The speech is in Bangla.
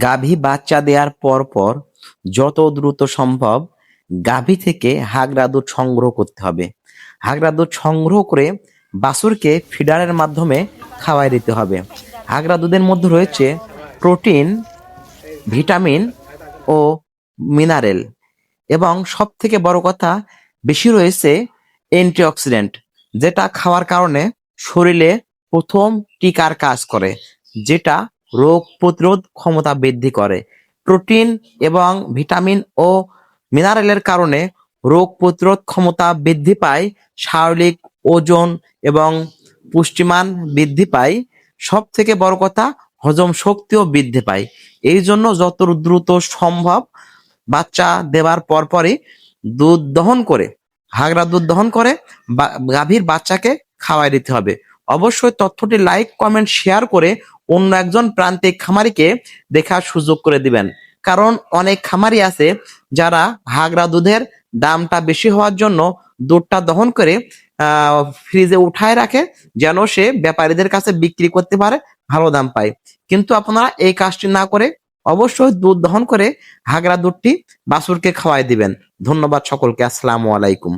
গাভী বাচ্চা দেওয়ার পর পর যত দ্রুত সম্ভব গাভী থেকে হাগরা দুধ সংগ্রহ করতে হবে। হাগরা দুধ সংগ্রহ করে বাছুরকে ফিডারের মাধ্যমে খাওয়াই দিতে হবে। হাগরা দুধের মধ্যে রয়েছে প্রোটিন, ভিটামিন ও মিনারেল, এবং সব থেকে বড় কথা বেশি রয়েছে অ্যান্টিঅক্সিডেন্ট, যেটা খাওয়ার কারণে শরীরে প্রথম টিকার কাজ করে, যেটা রোগ প্রতিরোধ ক্ষমতা বৃদ্ধি করে। প্রোটিন এবং ভিটামিন ও মিনারেলের কারণে রোগ প্রতিরোধ ক্ষমতা বৃদ্ধি পায়, শারীরিক ওজন এবং পুষ্টিমান বৃদ্ধি পায়। সব থেকে বড় কথা, হজম শক্তিও বৃদ্ধি পায়। এই জন্য যত দ্রুত সম্ভব বাচ্চা দেওয়ার পরপরই দুধ দহন করে, হাগরা দুধ দহন করে গাভীর বাচ্চাকে খাওয়াই দিতে হবে। অবশ্যই তথ্যটি লাইক, কমেন্ট, শেয়ার করে অন্য একজন প্রান্তিক খামারিকে দেখার সুযোগ করে দিবেন। কারণ অনেক খামারি আছে যারা হাগরা দুধের দামটা বেশি হওয়ার জন্য দুধটা দহন করে ফ্রিজে উঠায় রাখে, যেন সে ব্যাপারীদের কাছে বিক্রি করতে পারে, ভালো দাম পায়। কিন্তু আপনারা এই কাজটি না করে অবশ্যই দুধ দহন করে হাগরা দুধটি বাছুরকে খাওয়াই দিবেন। ধন্যবাদ সকলকে। আসসালামু আলাইকুম।